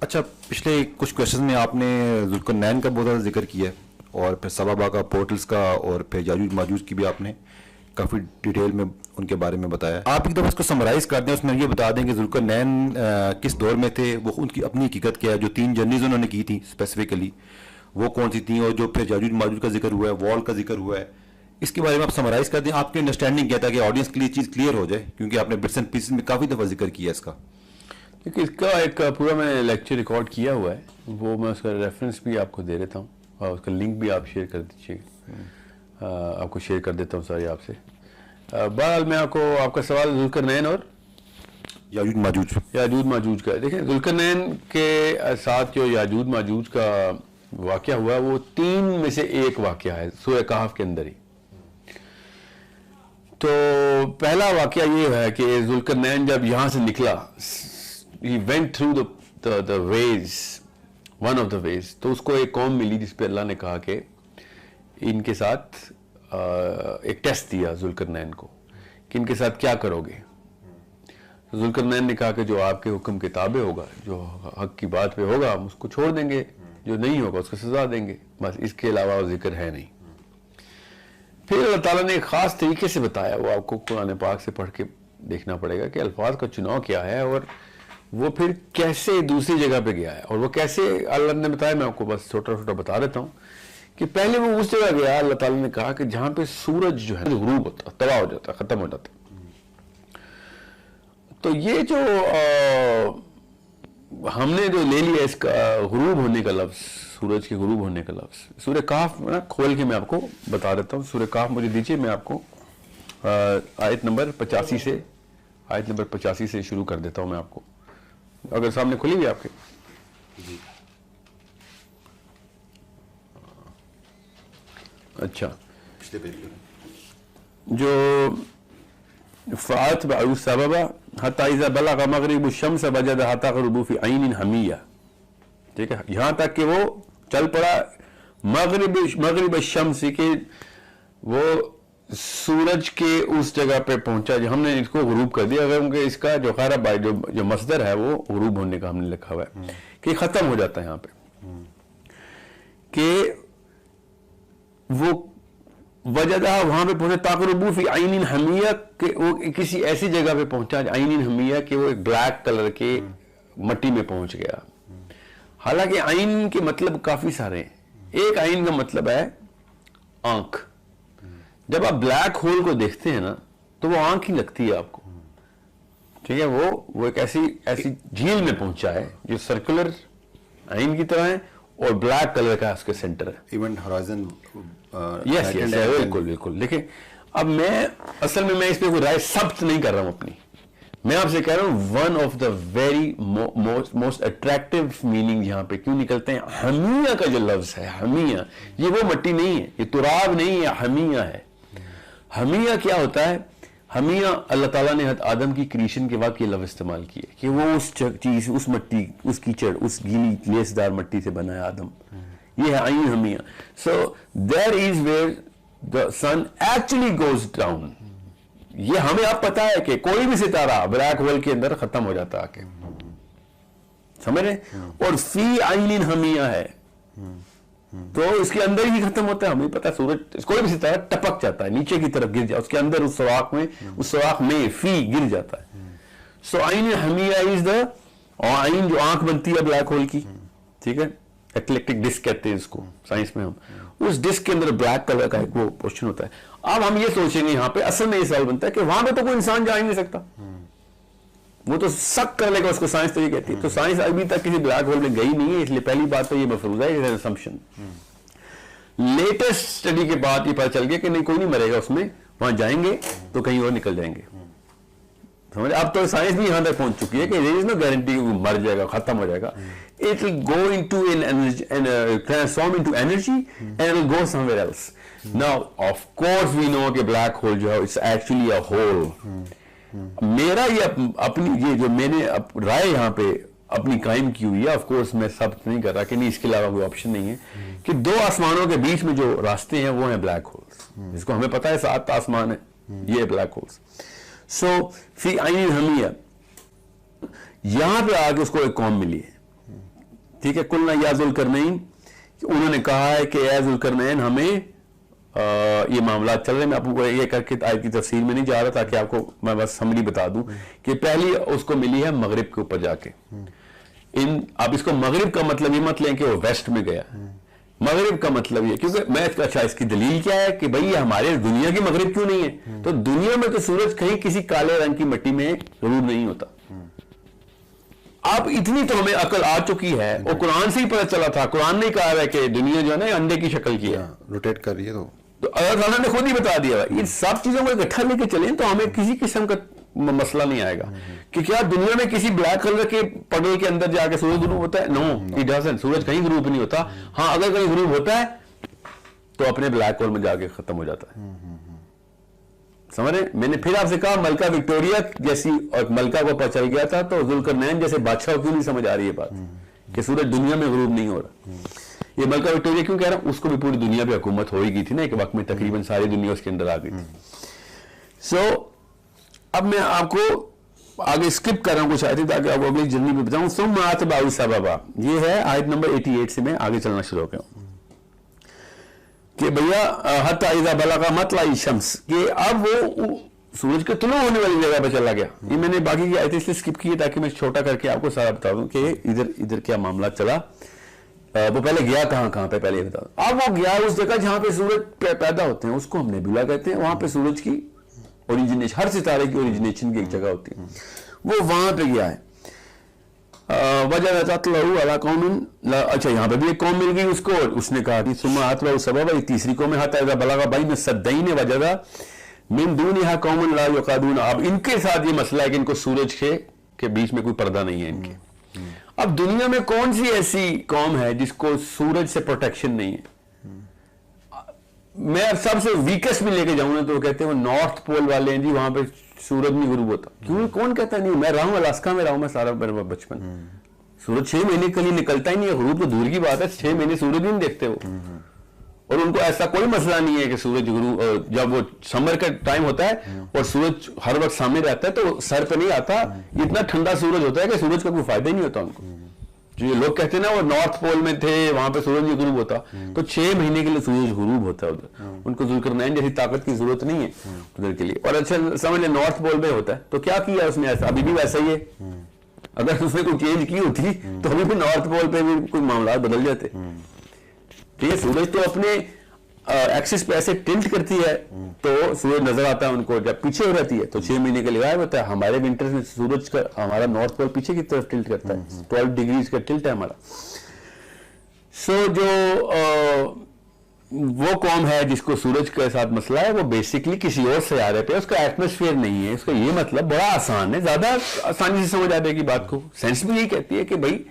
اچھا، پچھلے کچھ کوشچن میں آپ نے ذوالقرنین کا بہت زیادہ ذکر کیا ہے، اور پھر سبابا کا، پورٹلز کا، اور پھر یاجوج ماجوج کی بھی آپ نے کافی ڈیٹیل میں ان کے بارے میں بتایا. آپ ایک دفعہ اس کو سمرائز کر دیں، اس میں یہ بتا دیں کہ ذوالقرنین کس دور میں تھے، وہ ان کی اپنی حقیقت کیا ہے، جو 3 جرنیز انہوں نے کی تھیں اسپیسیفکلی وہ کون سی تھیں، اور جو پھر یاجوج ماجوج کا ذکر ہوا ہے، وال کا ذکر ہوا ہے، اس کے بارے میں آپ سمرائز کر دیں. آپ کی انڈرسٹینڈنگ کیا تھا کہ آڈینس کے لیے چیز کلیئر ہو جائے، کیونکہ آپ نے بٹس اینڈ پیسز میں کافی دفعہ ذکر کیا ہے اس کا. کیونکہ اس کا ایک پورا میں نے لیکچر ریکارڈ کیا ہوا ہے، وہ میں اس کا ریفرنس بھی آپ کو دے دیتا ہوں، اور اس کا لنک بھی آپ شیئر کر دیجیے گا، آپ کو شیئر کر دیتا ہوں ساری آپ سے. بہرحال میں آپ کا سوال ذوالقرنین اور یاجوج ماجوج کا. دیکھیں ذوالقرنین کے ساتھ جو یاجوج ماجوج کا واقعہ ہوا ہے وہ 3 میں سے ایک واقعہ ہے سورہ کہف کے اندر ہی. تو پہلا واقعہ یہ ہے کہ ذوالقرنین جب یہاں سے نکلا، he went through the ways, one of the ways، تو اس کو ایک قوم ملی جس پہ اللہ نے کہا کہ ان کے ساتھ ایک ٹیسٹ دیا ذوالقرنین کو کہ ان کے ساتھ کیا کرو گے. ذوالقرنین نے کہا کہ جو آپ کے حکم کے تابع ہوگا، جو حق کی بات پہ ہوگا ہم اس کو چھوڑ دیں گے، جو نہیں ہوگا اس کو سزا دیں گے، بس اس کے علاوہ ذکر ہے نہیں. پھر اللہ تعالیٰ نے ایک خاص طریقے سے بتایا، وہ آپ کو قرآن پاک سے پڑھ کے دیکھنا پڑے گا کہ الفاظ کا چناؤ کیا ہے، اور وہ پھر کیسے دوسری جگہ پہ گیا ہے، اور وہ کیسے اللہ نے بتایا. میں آپ کو بس چھوٹا چھوٹا بتا دیتا ہوں کہ پہلے وہ اس جگہ گیا، اللہ تعالیٰ نے کہا کہ جہاں پہ سورج جو ہے غروب ہوتا، تباہ ہو جاتا، ختم ہو جاتا. تو یہ جو ہم نے جو لے لیا اس کا غروب ہونے کا لفظ، سورج کے غروب ہونے کا لفظ، سورہ کہف کھول کے میں آپ کو بتا دیتا ہوں. سورہ کہف مجھے دیجیے، میں آپ کو آیت نمبر 85 سے شروع کر دیتا ہوں. میں آپ کو اگر سامنے کھلی ہوئی آپ کے، اچھا، جو فَأَتْبَعُوا السَّبَبَ حَتَّى إِذَا بَلَغَ مَغْرِبَ الشَّمْسِ وَجَدَهَا تَغْرُبُ فِي عَيْنٍ حَمِيَّةٍ. ٹھیک ہے، یہاں تک کہ وہ چل پڑا مغرب الشمس کے، وہ سورج کے اس جگہ پہ پہنچا جو ہم نے اس کو غروب کر دیا. اگر اس کا جو خیرہ بائی جو مصدر ہے وہ غروب ہونے کا ہم نے لکھا ہوا ہے کہ ختم ہو جاتا ہے یہاں پہ، کہ وہ وجدہ وہاں پہ پہنچا تقربو فی عین حمیہ، کہ وہ کسی ایسی جگہ پہ پہنچا عین حمیہ کہ وہ ایک بلیک کلر کے مٹی میں پہنچ گیا. حالانکہ عین کے مطلب کافی سارے ہیں. ایک عین کا مطلب ہے آنکھ. جب آپ بلیک ہول کو دیکھتے ہیں نا تو وہ آنکھ ہی لگتی ہے آپ کو. ٹھیک ہے، وہ ایک ایسی جھیل میں پہنچا ہے جو سرکولر عین کی طرح ہے اور بلیک کلر کا اس کے سینٹر ہے. ایون ہورائزن، یس بالکل. دیکھیں اب میں اصل میں اس پہ کوئی رائے ثبت نہیں کر رہا ہوں اپنی، میں آپ سے کہہ رہا ہوں one of the very most attractive meaning یہاں پہ کیوں نکلتے ہیں. حمیہ کا جو لفظ ہے، حمیہ، یہ وہ مٹی نہیں ہے، یہ تراب نہیں ہے، حمیہ ہے. حمیہ کیا ہوتا ہے؟ حمیہ اللہ تعالیٰ نے آدم کی کریشن کے وقت یہ لفظ استعمال کیے کہ وہ اس چیز، اس مٹی، اس کیچڑ، اس گیلی لیسدار مٹی سے بنا ہے آدم. یہ ہے عین حمیہ. So there is where the sun actually goes down. یہ ہمیں اب پتا ہے کہ کوئی بھی ستارہ بلیک ہول کے اندر ختم ہو جاتا آ کے، سمجھ رہے؟ اور فی عین حمیہ ہے تو اس کے اندر ہی ختم ہوتا ہے. ہمیں پتا سورج، کوئی بھی ستارہ ٹپک جاتا ہے نیچے کی طرف، گر جاتا اس کے اندر، اس سوراخ میں فی گر جاتا ہے. سو عین حمیہ از دا، اور عین جو آنکھ بنتی ہے بلیک ہول کی، ٹھیک ہے، ایکلیکٹک ڈسک کہتے ہیں اس کو سائنس میں. ہم اس ڈسک کے اندر بلیک کلر کا ایک وہ پورشن ہوتا ہے. اب ہم یہ سوچیں گے یہاں پہ، اصل میں یہ سوال بنتا ہے کہ وہاں پہ تو کوئی انسان جا ہی نہیں سکتا، وہ تو سک کر لے گا اس کو، سائنس تو یہ کہتی ہے. تو سائنس ابھی تک کسی بلیک ہول میں گئی نہیں ہے، اس لیے پہلی بات تو یہ مفروض ہے، یہ اسمپشن. لیٹسٹ اسٹڈی کے بعد یہ پتہ چل گیا کہ نہیں، کوئی نہیں مرے گا اس میں، وہاں جائیں گے تو کہیں اور نکل جائیں گے. سمجھ، اب تو سائنس بھی یہاں تک پہنچ چکی ہے کہ there is no guarantee کہ مر جائے گا، ختم ہو جائے گا. It will go into transform into energy and it will go somewhere else. Now of course we know کہ black hole جو ہے it's actually a hole. میرا یہ اپنی یہ جو میں نے رائے یہاں پہ اپنی قائم کی ہوئی ہے، آف کورس میں ثبت نہیں کر رہا کہ نہیں اس کے علاوہ کوئی آپشن نہیں ہے، کہ 2 آسمانوں کے بیچ میں جو راستے ہیں وہ ہیں بلیک ہولز، جس کو ہمیں پتا ہے 7 آسمان ہے، یہ بلیک ہولز. سو فی عین حمیہ، یہاں پہ آگے اس کو ایک قوم ملی ہے ٹھیک ہے. قلنا یا ذوالقرنین, انہوں نے کہا ہے کہ اے ذوالقرنین ہمیں یہ معاملات چل رہے ہیں. میں آپ کو یہ کر کے آیت کی تفسیر میں نہیں جا رہا, تاکہ آپ کو میں بس سمری بتا دوں کہ پہلی اس کو ملی ہے مغرب کے اوپر جا کے. اب اس کو مغرب کا مطلب یہ مت لیں کہ وہ ویسٹ میں گیا, مغرب کا مطلب یہ, کیونکہ میں اچھا اس کی دلیل کیا ہے کہ بھئی ہمارے دنیا کی مغرب کیوں نہیں ہے؟ تو دنیا میں تو سورج کہیں کسی کالے رنگ کی مٹی میں ضرور نہیں ہوتا. اب اتنی تو ہمیں عقل آ چکی ہے, اور قرآن سے ہی پتہ چلا تھا. قرآن نے کہا ہے کہ دنیا جو ہے نا انڈے کی شکل کی ہے, روٹیٹ کر رہی ہے. تو اللہ تعالیٰ نے خود ہی بتا دیا ہے. ان سب چیزوں کو اکٹھا لے کے چلیں تو ہمیں کسی قسم کا مسئلہ نہیں آئے گا کہ کیا دنیا میں کسی بلیک کلر کے پگڑ کے اندر جا کے سورج غروب ہوتا ہے. نو, اٹ ڈزنٹ. سورج کہیں غروب نہیں ہوتا. ہاں اگر کہیں غروب ہوتا ہے تو اپنے بلیک ہول میں جا کے ختم ہو جاتا ہے. سمجھ رہے؟ میں نے پھر آپ سے کہا ملکہ وکٹوریا جیسی اور ملکہ کو پتہ چل گیا تھا, تو ذوالقرنین جیسے بادشاہ کیوں نہیں سمجھ آ رہی ہے بات کہ سورج دنیا میں غروب نہیں ہو رہا. یہ ملکہ وکٹوریا کیوں کہہ رہا ہوں, اس کو بھی پوری دنیا پہ حکومت ہو ہی گئی تھی نا ایک وقت میں, تقریباً ساری دنیا اس کے اندر آ گئی تھی. سو اب میں آپ کو آگے اسکپ کر رہا ہوں کچھ آیتیں تاکہ آپ کو اگلی جرنی میں بتاؤں. ثم اتبعوا سببا, یہ ہے آیت نمبر 88 سے میں آگے چلنا شروع ہو گیا ہوں کہ بھیا حتی اذا بلغ مطلع الشمس, کہ اب وہ سورج کے طلوع ہونے والی جگہ پہ چلا گیا. یہ میں نے باقی کی آیتیں اس لیے اسکپ کی ہے تاکہ میں چھوٹا کر کے آپ کو سارا بتا دوں کہ ادھر کیا معاملہ چلا. وہ پہلے گیا کہاں پہ پہلے بتا دوں. اب وہ گیا اس جگہ جہاں پہ سورج پیدا ہوتے ہیں, اس کو ہم نیبولا کہتے ہیں. وہاں پہ سورج کی اوریجنیشن, ہر ستارے کی اوریجنیشن کی ایک جگہ ہوتی ہے, وہ وہاں پہ گیا ہے. وجہ تطلع علی قوم, اچھا یہاں پہ بھی ایک قوم مل گئی اس کو, اس نے کہا کہ ثم اتبعوا سببا, تیسری قوم ہے حتی اذا بلغ بین السدین وجد من دونها قوم لا یقادون. اب ان کے ساتھ یہ مسئلہ ہے کہ ان کو سورج کے بیچ میں کوئی پردہ نہیں ہے ان کے. اب دنیا میں کون سی ایسی قوم ہے جس کو سورج سے پروٹیکشن نہیں ہے؟ میں سب سے ویکسٹ بھی لے کے جاؤں نا تو وہ کہتے ہیں وہ نارتھ پول والے ہیں جی, وہاں پہ سورج نہیں غروب ہوتا. کیوں, کون کہتا نہیں؟ میں رہا ہوں الاسکا میں رہا ہوں, میں سارا بچپن, سورج 6 مہینے کے لیے نکلتا ہی نہیں ہے. غروب تو دور کی بات ہے, 6 مہینے سورج نہیں دیکھتے وہ, اور ان کو ایسا کوئی مسئلہ نہیں ہے کہ سورج غروب, جب وہ سمر کا ٹائم ہوتا ہے اور سورج ہر وقت سامنے رہتا ہے تو سر پہ نہیں آتا, اتنا ٹھنڈا سورج ہوتا ہے کہ سورج کا کوئی فائدہ ہی نہیں ہوتا ان کو. جو یہ لوگ کہتے ہیں نا وہ نارتھ پول میں تھے, وہاں پہ سورج نہیں غروب ہوتا, تو 6 مہینے کے لیے سورج غروب ہوتا ہے ادھر. ان کو ذوالقرنین جیسی طاقت کی ضرورت نہیں ہے ادھر کے لیے. اور اچھا سمجھ لیں نارتھ پول میں ہوتا ہے, تو کیا کیا اس نے ایسا, ابھی بھی ویسا ہی ہے. اگر اس نے کوئی چینج کی ہوتی تو ابھی بھی نارتھ پول پہ بھی کوئی معاملات بدل جاتے. ٹھیک ہے, سورج تو اپنے ایکسس پہ ایسے ٹلٹ کرتی ہے تو سورج نظر آتا ہے ان کو, جب پیچھے ہو رہتی ہے تو 6 مہینے کے لیے غائب ہوتا ہے. ہمارے ونٹر میں سورج کا ہمارا نارتھ پول پیچھے کی طرف ٹلٹ کرتا ہے, 12 ڈگریز کا ٹلٹ ہے ہمارا. سو جو وہ قوم ہے جس کو سورج کے ساتھ مسئلہ ہے, وہ بیسکلی کسی اور سیارے پہ, اس کا ایٹماسفیئر نہیں ہے. اس کا یہ مطلب بڑا آسان ہے, زیادہ آسانی سے سمجھ آتے کی بات کو. سائنس بھی یہی کہتی ہے کہ بھائی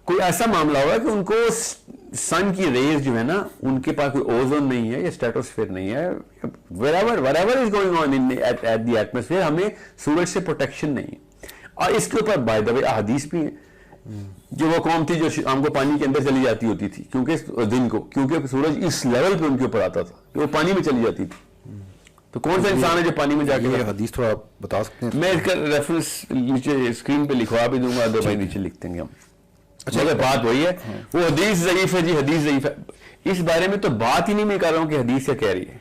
کوئی ایسا معاملہ ہوگا کہ ان کو سن کی ریز جو ہے نا, ان کے پاس کوئی اوزون نہیں ہے یا اسٹریٹوسفیئر نہیں ہے, wherever is going on at the atmosphere, ہمیں سورج سے پروٹیکشن نہیں ہے. اور اس کے اوپر بائی دا وے احادیث بھی ہیں. جو وہ قوم تھی جو شام کو پانی کے اندر چلی جاتی ہوتی تھی, کیونکہ دن کو, کیونکہ سورج اس لیول پہ ان کے اوپر آتا تھا کہ وہ پانی میں چلی جاتی تھی. تو کون سا انسان ہے جو پانی میں جا کے, حدیث تھوڑا بتا سکتے ہیں؟ میں اس کا ریفرنس نیچے اسکرین پہ لکھوا بھی دوں گا, دو بھائی نیچے لکھ دیں گے ہم. اچھا بات وہی ہے, وہ حدیث ضعیف ہے جی, حدیث ضعیف ہے. اس بارے میں تو بات ہی نہیں میں کر رہا ہوں کہ حدیث کیا کہہ رہی ہے,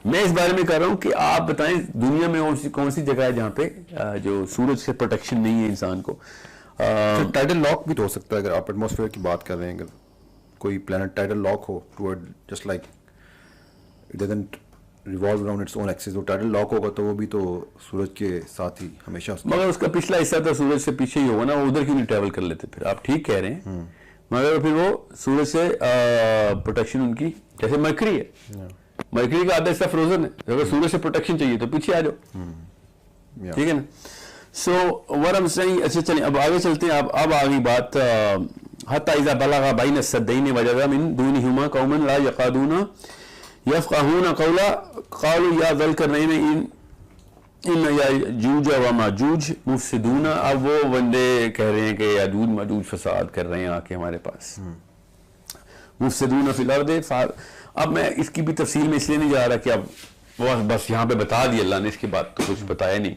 میں اس بارے میں کر رہا ہوں کہ آپ بتائیں دنیا میں کون سی جگہ ہے جہاں پہ جو سورج سے پروٹیکشن نہیں ہے انسان کو. ٹائٹل لاک بھی تو ہو سکتا ہے اگر آپ ایٹماسفیئر کی بات کر رہے ہیں, اگر کوئی پلانٹ ٹائٹل لاک ہو toward just like it doesn't revolve around its own axis, وہ ٹائٹل لاک ہوگا تو وہ بھی تو سورج کے ساتھ ہی ہمیشہ, مگر اس کا پچھلا حصہ تو سورج سے پیچھے ہی ہوگا نا, وہ ادھر کیوں نہیں ٹریول کر لیتے پھر. آپ ٹھیک کہہ رہے ہیں, مگر پھر وہ سورج سے پروٹیکشن ان کی, جیسے مرکری ہے, مرکری کا آدھا حصہ فروزن ہے, اگر سورج سے پروٹیکشن چاہیے تو پیچھے آ جاؤ. ٹھیک ہے نا. سو ور ہم صحیح, اچھا چلیں اب آگے چلتے ہیں. اب آگئی بات, حتی اذا بلغ بین السدین وجد من دونہما قوما لا یقادون یفقهون قولا قالوا یا ذا القرنین ان یاجوج و ماجوج مفسدون. اب وہ بندے کہہ رہے ہیں کہ یاجوج ماجوج فساد کر رہے ہیں آ کے ہمارے پاس, مفسدون فی الارض. اب میں اس کی بھی تفصیل میں اس لیے نہیں جا رہا کہ اب بس یہاں پہ بتا دی اللہ نے, اس کے بعد تو کچھ بتایا نہیں,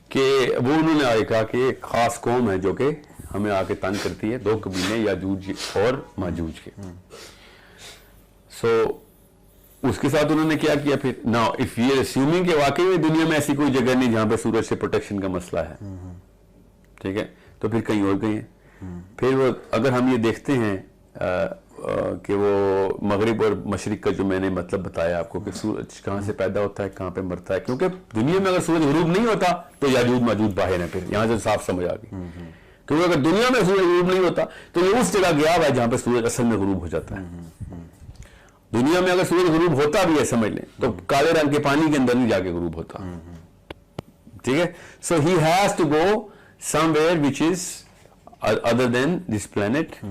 کہ وہ انہوں نے آگے کہا کہ ایک خاص قوم ہے جو کہ ہمیں آ کے تنگ کرتی ہے, 2 قبیلے یاجوج اور ماجوج کے. سو اس کے ساتھ انہوں نے کیا کیا پھر, نا اف یو آر اسیومنگ کہ واقعی میں دنیا میں ایسی کوئی جگہ نہیں جہاں پہ سورج سے پروٹیکشن کا مسئلہ ہے, ٹھیک ہے, تو پھر کہیں اور گئے ہیں. پھر وہ اگر ہم یہ دیکھتے ہیں کہ وہ مغرب اور مشرق کا جو میں نے مطلب بتایا آپ کو کہ سورج کہاں سے پیدا ہوتا ہے کہاں پہ مرتا ہے, کیونکہ دنیا میں اگر سورج غروب نہیں ہوتا تو یاجوج ماجوج باہر ہیں. پھر یہاں سے صاف سمجھ آ گئی, کیونکہ اگر دنیا میں سورج غروب نہیں ہوتا تو یہ اس جگہ گیا ہوا ہے جہاں پہ سورج اصل میں غروب ہو جاتا ہے. دنیا میں اگر سورج غروب ہوتا بھی ہے سمجھ لیں تو کالے رنگ کے پانی کے اندر نہیں جا کے غروب ہوتا, ٹھیک ہے. So he has to go somewhere which is other than this planet,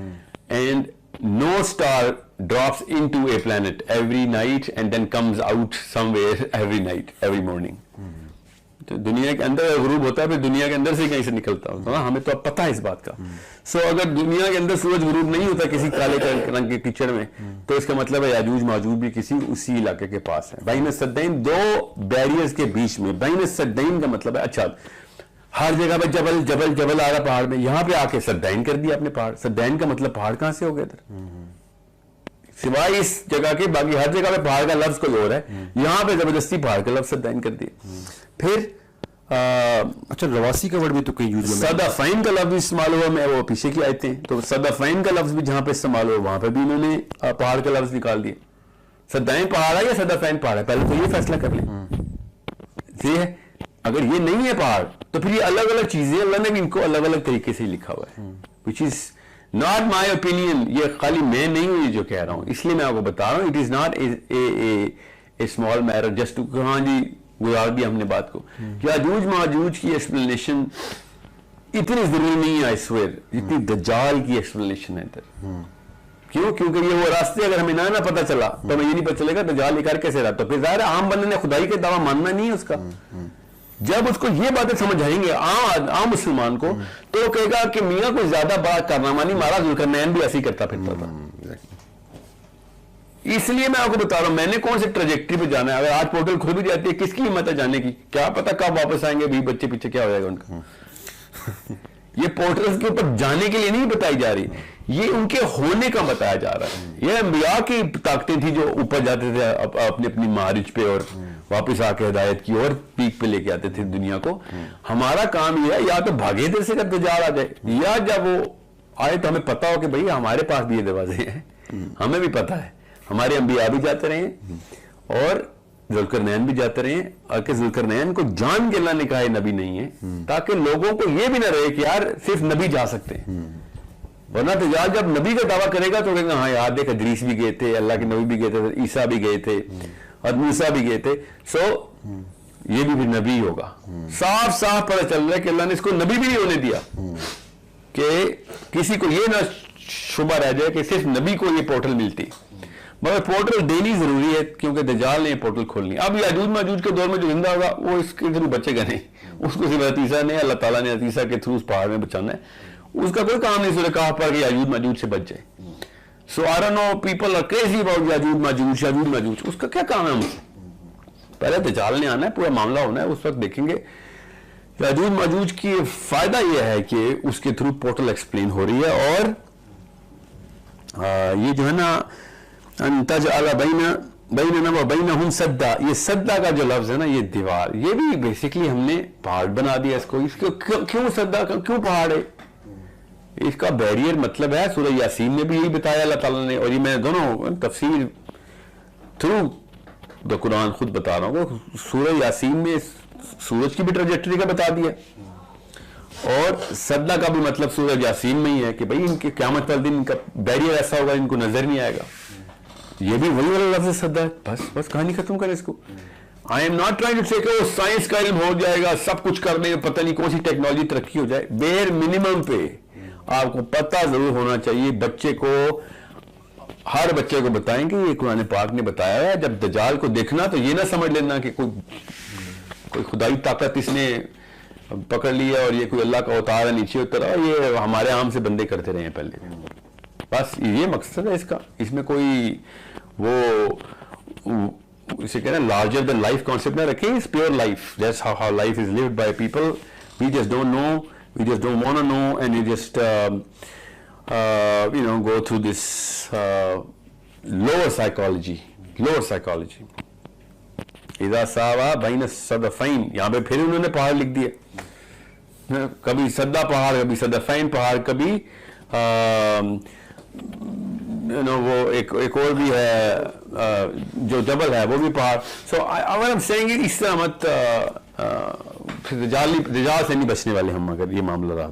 and no star drops into a planet every night and then comes out somewhere every night, every morning. تو دنیا کے اندر غروب ہوتا ہے پھر دنیا کے اندر سے کہیں سے نکلتا ہوتا, ہمیں تو اب پتہ ہے اس بات کا. سو اگر دنیا کے اندر سورج غروب نہیں ہوتا کسی کالے رنگ کے کیچڑ میں, تو اس کا مطلب ہے یاجوج ماجوج بھی کسی اسی علاقے کے پاس ہے. بین السدین 2 بیریئرز کے بیچ میں, بین السدین کا مطلب ہے اچھا ہر جگہ پہ جبل جبل جبل آ رہا پہاڑ میں, یہاں پہ آ کے سدین کر دیا اپنے پہاڑ. سدین کا مطلب پہاڑ کہاں سے ہو گیا ادھر, سوائے اس جگہ کے باقی ہر جگہ پہ پہاڑ کا لفظ کوئی اور ہے, یہاں پہ زبردستی پہاڑ کا لفظ سدین کر دیا. پھر اچھا رواسی کا ورڈ بھی تو کہیں یوز ہوتا ہے, صدفین کا لفظ استعمال ہوا, میں وہ پیچھے کی آیتیں ہیں تو صدفین کا لفظ بھی جہاں پہ استعمال ہوا وہاں پہ بھی انہوں نے پہاڑ کا لفظ نکال دیا. سدین پہاڑ ہے یا صدفین پہاڑ ہے, پہلے تو یہ فیصلہ کر لیں. یہ ہے اگر یہ نہیں ہے پہاڑ تو پھر یہ الگ الگ چیزیں اللہ نے بھی ان کو الگ الگ طریقے سے لکھا ہوا ہے, which is not my opinion. یہ خالی میں نہیں ہوں یہ جو کہہ رہا ہوں, اس لیے میں آپ کو بتا رہا ہوں. it is not a small matter just to ہاں جی گزار دیا ہم نے بات کو. یاجوج ماجوج کی ایکسپلینیشن اتنی ضروری نہیں ہے I swear جتنی دجال کی ایکسپلینیشن ہے ادھر. کیوں؟ کیونکہ یہ وہ راستے اگر ہمیں نہ پتہ چلا تو ہمیں یہ نہیں پتہ چلے گا دجال یہ کر کیسے رہا. تو پھر ظاہر عام بندے نے خدائی کے دعویٰ ماننا نہیں ہے اس کا. جب اس کو یہ باتیں سمجھ آئیں گے عام مسلمان کو, تو وہ کہے گا کہ میاں کوئی زیادہ بڑا کارنامہ نہیں, مارا ذوالقرنین بھی ایسے ہی کرتا پھرتا تھا. اس لیے میں آپ کو بتا رہا ہوں میں نے کون سے ٹریجیکٹری پہ جانا ہے. اگر آج پورٹل کھل بھی جاتی ہے کس کی ہمت ہے جانے کی, کیا پتا کب واپس آئیں گے, بھی بچے پیچھے کیا ہو جائے گا ان کا. یہ پورٹلز کے اوپر جانے کے لیے نہیں بتائی جا رہی, یہ ان کے ہونے کا بتایا جا رہا ہے. یہ انبیاء کی طاقتیں تھیں جو اوپر جاتے تھے اپنی اپنی معارج پہ اور واپس آ کے ہدایت کی اور پیک پہ لے کے آتے تھے دنیا کو. ہمارا کام یہ ہے یا تو بھاگے دل سے جب دجال آ جائے, یا جب وہ آئے تو ہمیں پتا ہو کہ بھئی ہمارے پاس بھی یہ دروازے ہیں, ہمیں بھی پتا ہے, ہمارے انبیاء بھی جاتے رہے اور ذوالقرنین بھی جاتے رہے, اور کہ ذوالقرنین کو جان کے اللہ نے کہا نبی نہیں ہے, تاکہ لوگوں کو یہ بھی نہ رہے کہ یار صرف نبی جا سکتے ہیں. ورنہ دجال جب نبی کا دعویٰ کرے گا تو کہیں گے ہاں یار دیکھ ادریس بھی گئے تھے, اللہ کے نبی بھی گئے تھے, عیسیٰ بھی گئے تھے اور موسیٰ بھی گئے تھے, سو یہ بھی پھر نبی ہوگا. صاف صاف پتہ چل رہا ہے کہ اللہ نے اس کو نبی بھی نہیں ہونے دیا کہ کسی کو یہ نہ شبہ رہ جائے کہ صرف نبی کو یہ پورٹل ملتی. مگر پورٹل دینی ضروری ہے کیونکہ دجال نے یہ پورٹل کھولنی. اب یاجوج ماجوج کے دور میں جو زندہ ہوگا وہ اس کے تھرو بچے گا نہیں, اس کو صرف عیسیٰ نے اللہ تعالیٰ نے عیسیٰ کے تھرو اس پہاڑ میں بچانا ہے. اس کا کوئی کام نہیں سورہ کہف پڑھ کے یاجوج ماجوج سے بچ جائے. So I don't know people are crazy about Yajuj Majuj, اس کا کیا کام ہے ہم سے؟ پہلے دجال نے آنا ہے, پورا معاملہ ہونا ہے, اس وقت دیکھیں گے. یاجوج ماجوج کی فائدہ یہ ہے کہ اس کے تھرو پورٹل ایکسپلین ہو رہی ہے, اور یہ جو ہے نا تجعل بیننا و بینہم سدا, یہ سدا کا جو لفظ ہے نا یہ دیوار, یہ بھی بیسیکلی ہم نے پہاڑ بنا دیا اس کو. اس کو کیوں سدا, کیوں پہاڑ ہے؟ اس کا بیریئر مطلب ہے سورہ یاسین میں بھی یہی بتایا اللہ تعالیٰ نے, اور یہ میں دونوں تفسیر تھرو دا قرآن خود بتا رہا ہوں. سورہ یاسین میں سورج کی بھی ٹریجیکٹری کا بتا دیا, اور سدا کا بھی مطلب سورہ یاسین میں ہی ہے کہ بھئی ان کے قیامت والے دن ان کا بیریئر ایسا ہوگا ان کو نظر نہیں آئے گا. یہ بھی وہی والا لفظ سدا ہے. بس کہانی ختم کریں اس کو. I am not trying to say کہ وہ سائنس کا علم ہو جائے گا, سب کچھ کرنے پتہ نہیں کون سی ٹیکنالوجی ترقی ہو جائے. بیر منیمم پہ آپ کو پتہ ضرور ہونا چاہیے. بچے کو, ہر بچے کو بتائیں کہ یہ قرآن پاک نے بتایا ہے. جب دجال کو دیکھنا تو یہ نہ سمجھ لینا کہ کوئی خدائی طاقت اس نے پکڑ لیا اور یہ کوئی اللہ کا اوتار ہے نیچے اترا, یہ ہمارے عام سے بندے کرتے رہے ہیں پہلے. بس یہ مقصد ہے اس کا. اس میں کوئی وہ اسے کہنا لارجر دین لائف کانسیپٹ نہ رکھیں. اس pure life, that's how life is lived by people. We just don't know You just don't want to know, and you just go through this lower psychology. اذا ساوا بین الصدفین, یہاں پہ پھر انہوں نے پہاڑ لکھ دیے, کبھی صدہ پہاڑ, کبھی صدفین پہاڑ, کبھی وہ ایک اور بھی ہے جو جبل ہے وہ بھی پہاڑ. سو اگر ہم سینگ اس طرح مت, رجال سے نہیں بچنے والے ہم اگر یہ معاملہ رہا.